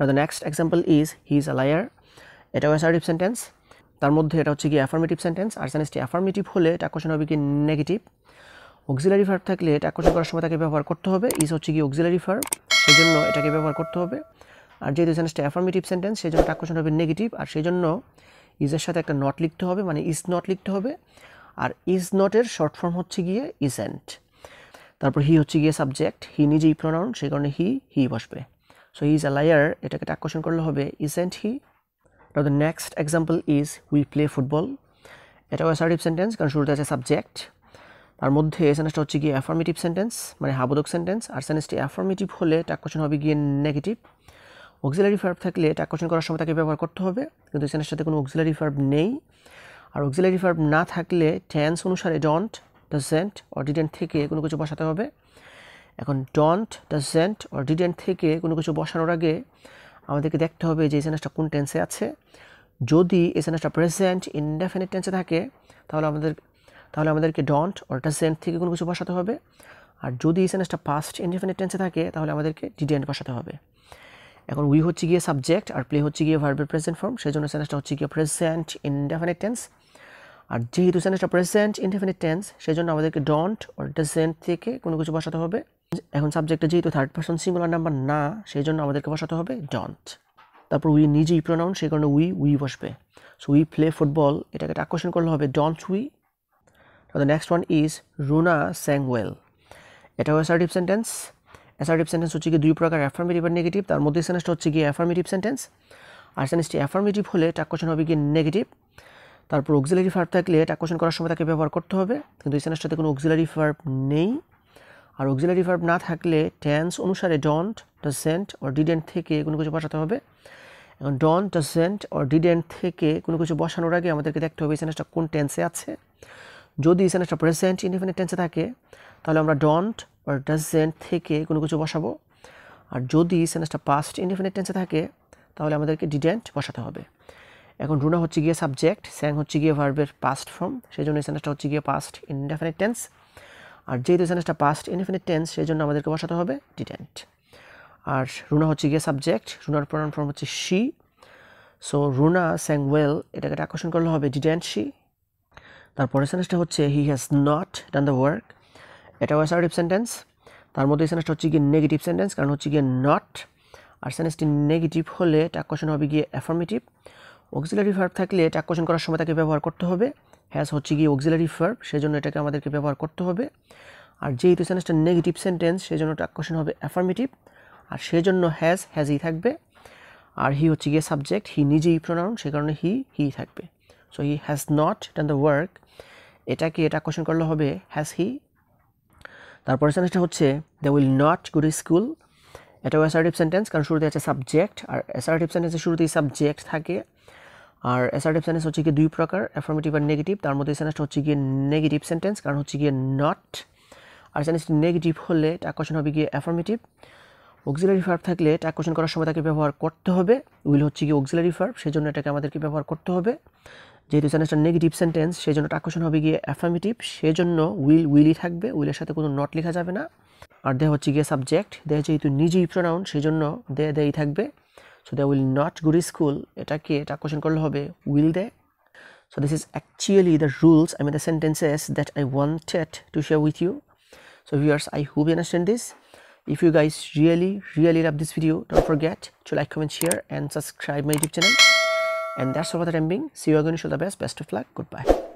The next example is he is a liar. এটাও assertive sentence, তার মধ্যে এটা হচ্ছে গিয়ে অ্যাফার্মেটিভ সেন্টেন্স, আর সেন্টেন্সটি অ্যাফার্মেটিভ হলে এটা কোশ্চেন হবে কি নেগেটিভ। অক্সিলারি ভার্ব থাকলে এটা কোশ্চেন করার সময় তাকে ব্যবহার করতে হবে, ইজ হচ্ছে কি অক্সিলারি ভার্ব, সেজন্য এটাকে ব্যবহার করতে হবে। আর যেহেতু সেন্টেন্সটা অ্যাফার্মেটিভ সেন্টেন্স সেজন্য এটা কোশ্চেন হবে নেগেটিভ, আর সেই জন্য ইজের সাথে একটা নট লিখতে হবে, মানে ইজ নট লিখতে হবে। আর ইজ নটের শর্ট ফর্ম হচ্ছে গিয়ে ইজেন্ট। তারপর হি হচ্ছে গিয়ে সাবজেক্ট, হি নিজেই প্রোনাউন, সেই কারণে হি বসবে। So he is a liar, এটাকে টাক কোশ্চেন করলে হবে isn't he. Now the next example is we play football. এটাও অ্যাসার্টিভ সেন্টেন্স, কারণ শুরুতে আছে সাবজেক্ট। তার মধ্যে সেন্টেন্সটা হচ্ছে গিয়ে অ্যাফার্মেটিভ সেন্টেন্স, মানে হাবোধক সেন্টেন্স, আর সেন্টেন্সটি অ্যাফার্মেটিভ হলে টাক কোশ্চেন হবে গিয়ে নেগেটিভ। অক্সিলারি ভার্ব থাকলে টাক কোশ্চেন করার সময় তাকে ব্যবহার করতে হবে, কিন্তু এই সেন্টেন্সটাতে কোনো অক্সিলারি ভার্ব নেই। আর অক্সিলারি ভার্ব না থাকলে টেন্স অনুসারে ডন্ট, ডাজন্ট অর ডিডন্ট থেকে কোনো কিছু বসাতে হবে। এখন ডন্ট, ডাজন্ট অর ডিডন্ট থেকে কোনো কিছু বসানোর আগে আমাদেরকে দেখতে হবে যে এই সেন্টেন্সটা কোন টেন্সে আছে। যদি এই সেন্টেন্সটা প্রেজেন্ট ইনডেফিনিট টেন্সে থাকে তাহলে আমাদেরকে ডন্ট অর ডাজন্ট থেকে কোনো কিছু বসাতে হবে। আর যদি এই সেন্টেন্সটা পাস্ট ইনডেফিনিট টেন্সে থাকে তাহলে আমাদেরকে ডিডন্ট বসাতে হবে। এখন উই হচ্ছে গিয়ে সাবজেক্ট আর প্লে হচ্ছে গিয়ে ভার্বের প্রেজেন্ট ফর্ম, সেই জন্য সেন্টেন্সটা হচ্ছে গিয়ে প্রেজেন্ট ইনডেফিনিট টেন্স। আর যেহেতু সেন্টেন্সটা প্রেজেন্ট ইনডেফিনিট টেন্স সেই জন্য আমাদেরকে ডন্ট অর ডাজন্ট থেকে কোনো কিছু বসাতে হবে। এখন সাবজেক্টটা যেহেতু থার্ড পারসন সিঙ্গুলার নাম্বার না, সেই জন্য আমাদেরকে বসাতে হবে ডন্ট। তারপর উই নিজেই প্রোনাউন, সেই কারণে উই বসবে। সো উই প্লে ফুটবল, এটাকে টাক কোশ্চেন করলে হবে don't we. The next one is Runa স্যাং well. এটাও অ্যাসার্টিভ সেন্টেন্স। অ্যাসার্টিভ সেন্টেন্স হচ্ছে গিয়ে দুই প্রকার, অ্যাফার্মেটিভ আর নেগেটিভ। তার মধ্যে সেন্টেন্সটা হচ্ছে গিয়ে অ্যাফার্মেটিভ সেন্টেন্স, আর সেন্টেন্সটি অ্যাফার্মেটিভ হলে টাক কোশ্চেন হবে গিয়ে নেগেটিভ। তারপর অক্সিলারি ভার্ব থাকলে টাক কোশ্চেন করার সময় তাকে ব্যবহার করতে হবে, কিন্তু এই সেন্টেন্সটাতে কোনো অক্সিলারি ভার্ব নেই। আর অক্সিলারি ভার্ব না থাকলে টেন্স অনুসারে ডন্ট, ডাজন্ট অর ডিডন্ট থেকে কোনো কিছু বসাতে হবে। এখন ডন্ট, ডাজন্ট অর ডিডন্ট থেকে কোনো কিছু বসানোর আগে আমাদেরকে দেখতে হবে এই সেন্টেন্সটা কোন টেন্সে আছে। যদি এই সেন্টেন্সটা প্রেজেন্ট ইনডেফিনিট টেন্সে থাকে তাহলে আমরা ডন্ট অর ডাজন্ট থেকে কোনো কিছু বসাবো। আর যদি সেন্টেন্সটা পাস্ট ইনডেফিনিট টেন্সে থাকে তাহলে আমাদেরকে ডিডন্ট বসাতে হবে। এখন রুনা হচ্ছে গিয়ে সাবজেক্ট, স্যাং হচ্ছে গিয়ে ভার্বের পাস্ট ফর্ম, সেই জন্য এই সেন্টেন্সটা হচ্ছে গিয়ে পাস্ট ইনডেফিনিট টেন্স। আর যেহেতু সেন্টেন্সটা পাস্ট ইনডেফিনিট টেন্স সেই জন্য আমাদেরকে বসাতে হবে ডিডন্ট। আর রুনা হচ্ছে গিয়ে সাবজেক্ট, রুনার প্রোনাউন ফর্ম হচ্ছে শি। সো রুনা স্যাং ওয়েল, এটাকে টাক কোশ্চেন করলে হবে ডিডন্ট শি। তারপরে সেন্টেন্সটা হচ্ছে he has not done the work. এটাও অ্যাসার্টিভ সেন্টেন্স, তার মধ্যে এই সেন্টেন্সটা হচ্ছে গিয়ে নেগেটিভ সেন্টেন্স, কারণ হচ্ছে গিয়ে নট। আর সেন্টেন্সটি নেগেটিভ হলে টাক কোশ্চেন হবে গিয়ে অ্যাফার্মেটিভ। অক্সিলারি ভার্ব থাকলে টাক কোশ্চেন করার সময় তাকে ব্যবহার করতে হবে, হ্যাজ হচ্ছে গিয়ে অক্সিলারি ভার্ব, সেই জন্য এটাকে আমাদেরকে ব্যবহার করতে হবে। আর যেহেতু সেন্টেন্সটা নেগেটিভ সেন্টেন্স সেই জন্য টাক কোশ্চেন হবে অ্যাফার্মেটিভ, আর সেই জন্য হ্যাজই থাকবে। আর হি হচ্ছে গিয়ে সাবজেক্ট, হি নিজেই প্রোনাউন, সেই কারণে হি থাকবে। So he has not done the work, এটাকে টাক কোশ্চেন করলে হবে হ্যাজ হি। তারপরে সেন্টেন্সটা হচ্ছে they will not go to school. এটাও অ্যাসার্টিভ সেন্টেন্স, কারণ শুরুতে আছে সাবজেক্ট, আর অ্যাসার্টিভ সেন্টেন্সের শুরুতেই সাবজেক্ট থাকে। আর অ্যাসার্টিভ সেন্টেন্স হচ্ছে গিয়ে দুই প্রকার, অ্যাফার্মেটিভ আর নেগেটিভ। তার মধ্যে সেন্টেন্সটা হচ্ছে গিয়ে নেগেটিভ সেন্টেন্স, কারণ হচ্ছে গিয়ে নট। আর সেন্টেন্সটি নেগেটিভ হলে টাক কোশ্চেন হবে গিয়ে অ্যাফার্মেটিভ। অক্সিলারি ভার্ব থাকলে টাক কোশ্চেন করার সময় তাকে ব্যবহার করতে হবে, উইল হচ্ছে গিয়ে অক্সিলারি ভার্ব, সেই জন্য এটাকে আমাদেরকে ব্যবহার করতে হবে। যেহেতু সেন্টেন্সটা নেগেটিভ সেন্টেন্স সেই জন্য টাক কোশ্চেন হবে গিয়ে অ্যাফার্মেটিভ, সেই জন্য উইলই থাকবে, উইলের সাথে কোনো নট লেখা যাবে না। আর দে হচ্ছে গিয়ে সাবজেক্ট, দে যেহেতু নিজেই প্রোনাউন সেই জন্য দেই থাকবে। So they will not go to school, এটাকে টাক কোশ্চেন করলে হবে will they. So this is actually the rules, the sentences that I wanted to share with you. So viewers, I hope you understand this. If you guys really love this video, don't forget to like, comment, share and subscribe my YouTube channel. And that's all for the time being. See you again. Wish you all the best of luck. Goodbye.